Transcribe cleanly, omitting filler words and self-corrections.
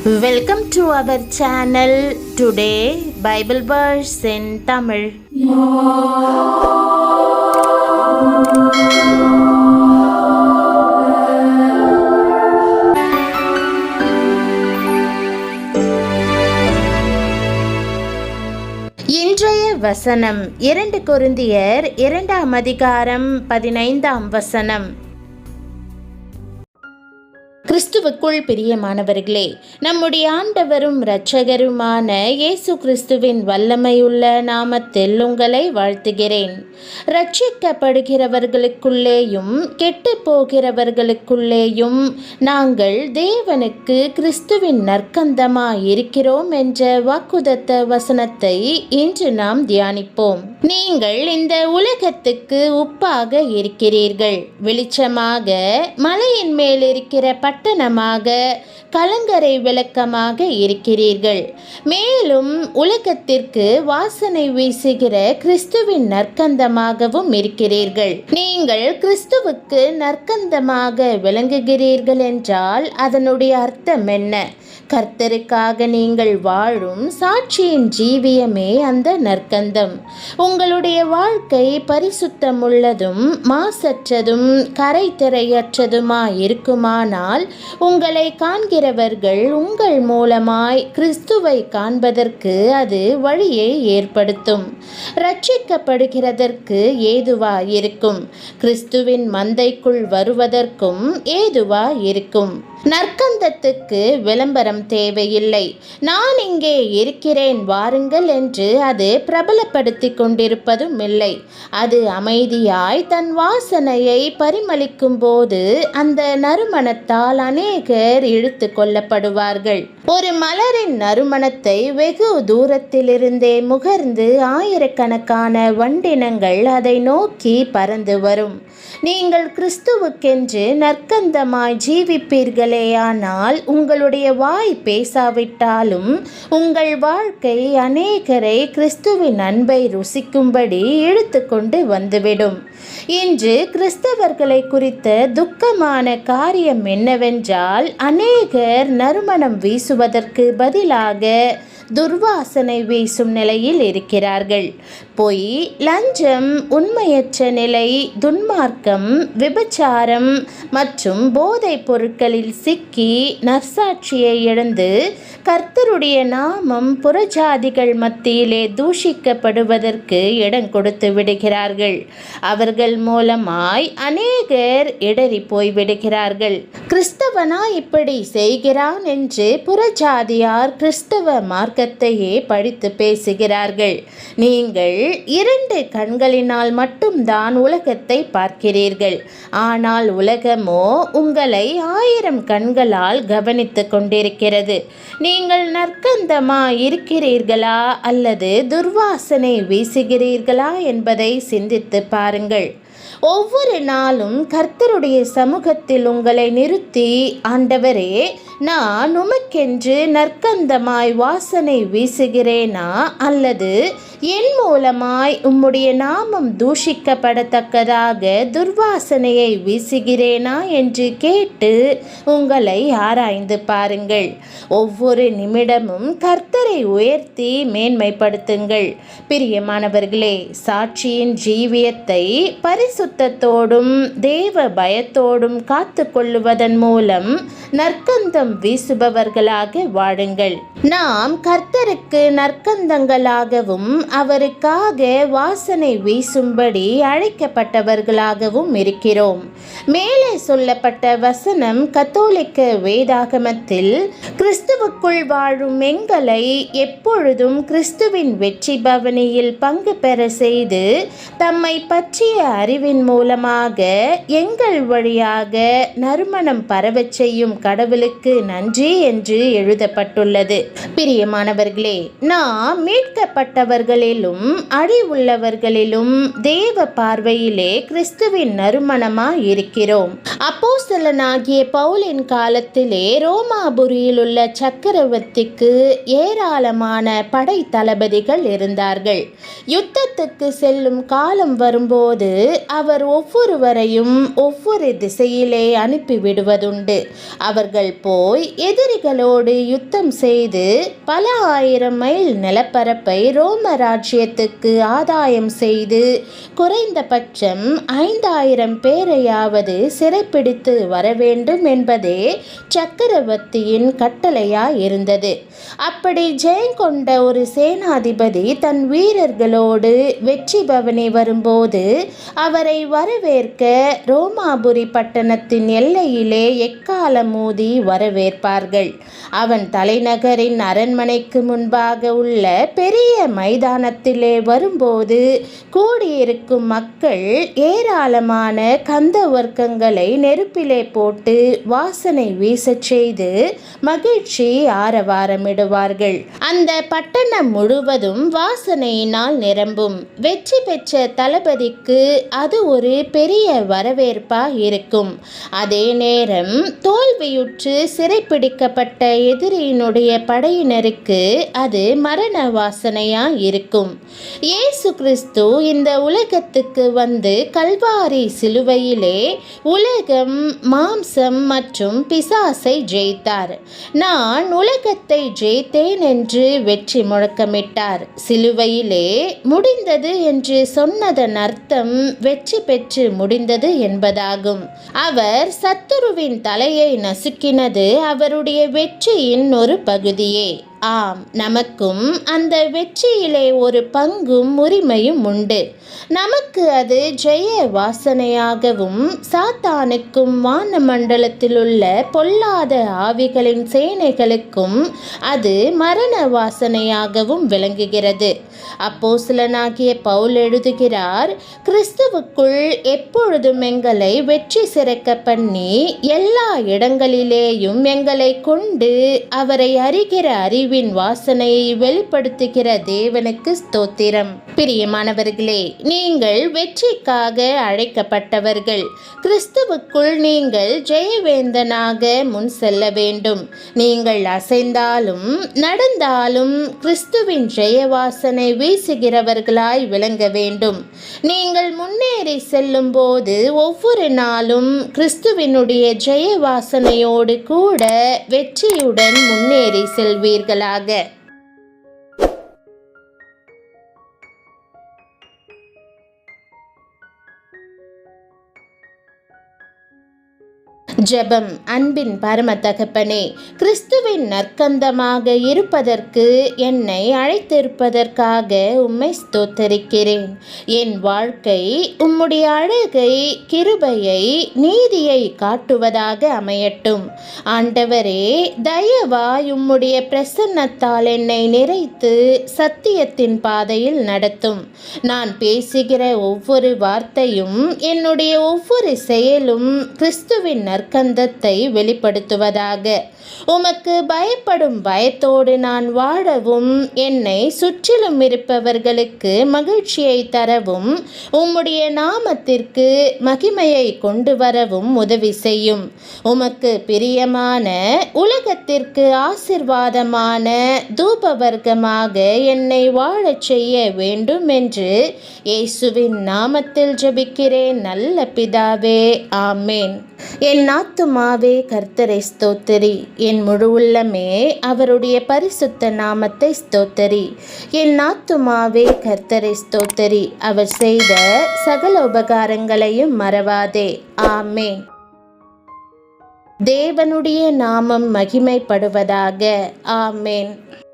Welcome to our channel. Today Bible verse in Tamil. இன்றைய வசனம் 2 கொரிந்தியர் 2ஆம் அதிகாரம் 15ஆம் வசனம். கிறிஸ்துவுக்குள் பிரியமானவர்களே, நம்முடைய ஆண்டவரும் இரட்சகருமான இயேசு கிறிஸ்துவின் வல்லமையுள்ள நாமத்தில் உங்களை வாழ்த்துகிறேன். இரட்சிக்கப்படுகிறவர்களுக்குள்ளேயும் கெட்டு போகிறவர்களுக்குள்ளேயும் நாங்கள் தேவனுக்கு கிறிஸ்துவின் நற்கந்தமாய் இருக்கிறோம் என்ற வாக்குதத்த வசனத்தை இன்று நாம் தியானிப்போம். நீங்கள் இந்த உலகத்துக்கு உப்பாக இருக்கிறீர்கள். வெளிச்சமாக மலையின் மேல் இருக்கிற பட்டணமாக, கலங்கரை விளக்கமாக இருக்கிறீர்கள். மேலும் உலகத்திற்கு வாசனை வீசுகிற கிறிஸ்துவின் நற்கந்தமாகவும் இருக்கிறீர்கள். நீங்கள் கிறிஸ்துவுக்கு நற்கந்தமாக விளங்குகிறீர்கள் என்றால் அதனுடைய அர்த்தம் என்ன? கர்த்தருக்காக நீங்கள் வாழும் சாட்சியின் ஜீவியமே அந்த நற்கந்தம். உங்களுடைய வாழ்க்கை பரிசுத்தமுள்ளதும் மாசற்றதும் கரை திரையற்றதுமாய் இருக்குமானால் உங்களை காண்கிறவர்கள் உங்கள் மூலமாய் கிறிஸ்துவை காண்பதற்கு அது வழியை ஏற்படுத்தும். இரட்சிக்கப்படுகிறதற்கு ஏதுவாய் இருக்கும். கிறிஸ்துவின் மந்தைக்குள் வருவதற்கும் ஏதுவாய் இருக்கும். நற்கந்தத்துக்கு விளம்பரம் தேவையில்லை. நான் இங்கே இருக்கிறேன் வாருங்கள் என்று அது பிரபலப்படுத்தி கொண்டிருப்பதும் இல்லை. அது அமைதியாய் தன் வாசனையை பரிமளிக்கும் போது அந்த நறுமணத்தால் அநேகர் இழுத்து கொள்ளப்படுவார்கள். ஒரு மலரின் நறுமணத்தை வெகு தூரத்திலிருந்தே முகர்ந்து ஆயிரக்கணக்கான வண்டினங்கள் அதை நோக்கி பறந்து வரும். நீங்கள் கிறிஸ்துவுக்கென்று நற்கந்தமாய் ஜீவிப்பீர்களேயானால் உங்களுடைய வாய் பேசாவிட்டாலும் உங்கள் வாழ்க்கை அநேகரை கிறிஸ்துவின் அன்பை ருசிக்கும்படி இழுத்து கொண்டு வந்துவிடும். இன்று கிறிஸ்தவர்களை குறித்த துக்கமான காரியம் என்னவென்றால், அநேகர் நறுமணம் வீசுவதற்கு பதிலாக துர்வாசனை வீசும் நிலையில் இருக்கிறார்கள். பொய், லஞ்சம், உண்மையற்ற நிலை, துன்மார்க்கம், விபச்சாரம் மற்றும் போதைப் பொருட்களில் சிக்கி நற்சாட்சியை இழந்து கர்த்தருடைய நாமம் புறஜாதிகள் மத்தியிலே தூஷிக்கப்படுவதற்கு இடம் கொடுத்து விடுகிறார்கள். அவர்கள் மூலமாய் அநேகர் இடறி போய்விடுகிறார்கள். கிறிஸ்தவனா இப்படி செய்கிறான் என்று புறஜாதியார் கிறிஸ்தவ மார்க்கத்தையே படித்து பேசுகிறார்கள். நீங்கள் 2 கண்களினால் மட்டும்தான் உலகத்தை பார்க்கிறீர்கள். ஆனால் உலகமோ உங்களை 1000 கண்களால் கவனித்து கொண்டிருக்கிறது. நீங்கள் நற்கந்தமா இருக்கிறீர்களா அல்லது துர்வாசனை வீசுகிறீர்களா என்பதை சிந்தித்து பாருங்கள். ஒவ்வொரு நாளும் கர்த்தருடைய சமூகத்தில் உங்களை நிறுத்தி, ஆண்டவரே, நான் உமக்கென்று நற்கந்தமாய் வாசனை வீசுகிறேனா அல்லது என் மூலமாய் உம்முடைய நாமம் தூஷிக்கப்படத்தக்கதாக துர்வாசனையை வீசுகிறேனா என்று கேட்டு உங்களை ஆராய்ந்து பாருங்கள். ஒவ்வொரு நிமிடமும் கர்த்தரை உயர்த்தி மேன்மைப்படுத்துங்கள். பிரியமானவர்களே, சாட்சியின் ஜீவியத்தை பரிசுத்தத்தோடும் தேவ பயத்தோடும் காத்து கொள்ளுவதன் மூலம் நற்கந்தம் வீசுபவர்களாக வாழுங்கள். நாம் கர்த்தருக்கு நற்கந்தங்களாகவும் அவருக்காக வாசனை வீசும்படி அழைக்கப்பட்டவர்களாகவும் இருக்கிறோம். மேலே சொல்லப்பட்ட வசனம் கத்தோலிக்க வேதாகமத்தில் கிறிஸ்துவுக்குள் வாழும் எங்களை எப்பொழுதும் கிறிஸ்துவின் வெற்றி பவனியில் பங்கு பெற செய்து தம்மை பற்றிய அறிவின் மூலமாக எங்கள் வழியாக நறுமணம் பரவச் செய்யும் கடவுளுக்கு நன்றி என்று எழுதப்பட்டுள்ளது. பிரியமானவர்களே, நாம் மீட்கப்பட்டவர்களிலும் அழிவுள்ளவர்களிலும் தேவ பார்வையிலே கிறிஸ்துவின் நறுமணமாய் இருக்கிறோம். அப்போஸ்தலனாகிய பவுலின் காலத்திலே ரோமாபுரியில் உள்ள சக்கரவர்த்திக்கு ஏராளமான படை தளபதிகள் இருந்தார்கள். யுத்தத்துக்கு செல்லும் காலம் வரும்போது அவர் ஒவ்வொருவரையும் ஒவ்வொரு திசையிலே அனுப்பிவிடுவதுண்டு. அவர்கள் போய் எதிரிகளோடு யுத்தம் செய்து பல 1000 மைல் நிலப்பரப்பை ரோம ராஜ்யத்துக்கு ஆதாயம் செய்து குறைந்தபட்சம் 5000 பேரையாவது சிறைப்பிடித்து வரவேண்டும் என்பதே சக்கரவர்த்தியின் கட்டளையாய் இருந்தது. அப்படி ஜெயங்கொண்ட ஒரு சேனாதிபதி தன் வீரர்களோடு வெற்றி பவனி வரும்போது அவரை வரவேற்க ரோமாபுரி பட்டணத்தின் எல்லையிலே எக்காலம் ஊதி வரவேற்பார்கள். அவன் தலைநகரின் அரண்மனைக்கு முன்பாக உள்ள பெரிய மைதானத்திலே வரும்போது கூடியிருக்கும் மக்கள் ஏராளமான கந்த வர்க்கங்களை நெருப்பிலே போட்டு வாசனை வீசச் செய்து மகிழ்ச்சி ஆரவாரமிடுவார்கள். அந்த பட்டணம் முழுவதும் வாசனையினால் நிரம்பும். வெற்றி பெற்ற தளபதிக்கு அது ஒரு பெரிய வரவேற்பாக இருக்கும். அதே நேரம் தோல்வியுற்று சிறைப்பிடிக்கப்பட்ட எதிரியினுடைய படையினருக்கு அது மரண வாசனையா இருக்கும். இயேசு கிறிஸ்து இந்த உலகத்துக்கு வந்து கல்வாரி சிலுவையிலே உலகம், மாம்சம் மற்றும் பிசாசை ஜெயித்தார். நான் உலகத்தை ஜெயித்தேன் என்று வெற்றி முழக்கமிட்டார். சிலுவையிலே முடிந்தது என்று சொன்னதன் அர்த்தம் வெற்றி பெற்று முடிந்தது என்பதாகும். அவர் சத்துருவின் தலையை நசுக்கினது அவருடைய வெற்றியின் ஒரு பகுதியே. ஆம், நமக்கும் அந்த வெற்றியிலே ஒரு பங்கும் உரிமையும் உண்டு. நமக்கு அது ஜெய வாசனையாகவும் சாத்தானுக்கும் வானமண்டலத்திலுள்ள பொல்லாத ஆவிகளின் சேனைகளுக்கும் அது மரண வாசனையாகவும் விளங்குகிறது. அப்போஸ்தலனாகிய பவுல் எழுதுகிறார், கிறிஸ்துவுக்குள் எப்பொழுதும் எங்களை வெற்றி சிறக்க பண்ணி எல்லா இடங்களிலேயும் எங்களை கொண்டு அவரை அறிகிற அறிவின் வாசனையை வெளிப்படுத்துகிற தேவனுக்கு ஸ்தோத்திரம். பிரியமானவர்களே, நீங்கள் வெற்றிக்காக அழைக்கப்பட்டவர்கள். கிறிஸ்துவுக்குள் நீங்கள் ஜெயவேந்தனாக முன் செல்ல வேண்டும். நீங்கள் அசைந்தாலும் நடந்தாலும் கிறிஸ்துவின் ஜெயவாசனை வீசுகிறவர்களாய் விளங்க வேண்டும். நீங்கள் முன்னேறி செல்லும் போது ஒவ்வொரு நாளும் கிறிஸ்துவினுடைய ஜெயவாசனையோடு கூட வெற்றியுடன் முன்னேறி செல்வீர்களாக. ஜெபம். அன்பின் பரம தகப்பனே, கிறிஸ்துவின் நற்கந்தமாக இருப்பதற்கு என்னை அழைத்திருப்பதற்காக உம்மை ஸ்தோத்தரிக்கிறேன். என் வாழ்க்கை உம்முடைய அழகை, கிருபையை, நீதியை காட்டுவதாக அமையட்டும். ஆண்டவரே, தயவாய் உம்முடைய பிரசன்னத்தால் என்னை நிறைத்து சத்தியத்தின் பாதையில் நடத்தும். நான் பேசுகிற ஒவ்வொரு வார்த்தையும் என்னுடைய ஒவ்வொரு செயலும் கிறிஸ்துவின் நற்கந்தத்தை வெளிப்படுத்துவதாக. உமக்கு பயப்படும் பயத்தோடு நான் வாழவும், என்னை சுற்றிலும் இருப்பவர்களுக்கு மகிழ்ச்சியை தரவும், உம்முடைய நாமத்திற்கு மகிமையை கொண்டு வரவும் உதவி செய்யும். உமக்கு பிரியமான, உலகத்திற்கு ஆசிர்வாதமான தூபவர்க்கமாக என்னை வாழச் செய்ய வேண்டும் என்று இயேசுவின் நாமத்தில் ஜெபிக்கிறேன் நல்ல பிதாவே, ஆமேன். என் ஆத்துமாவே கர்த்தரை ஸ்தோத்திரி, என் முழு உள்ளமே அவருடைய பரிசுத்த நாமத்தை ஸ்தோத்திரி. என் ஆத்துமாவே கர்த்தரை ஸ்தோத்திரி, அவர் செய்த சகல உபகாரங்களையும் மறவாதே. ஆமேன். தேவனுடைய நாமம் மகிமைப்படுவதாக. ஆமேன்.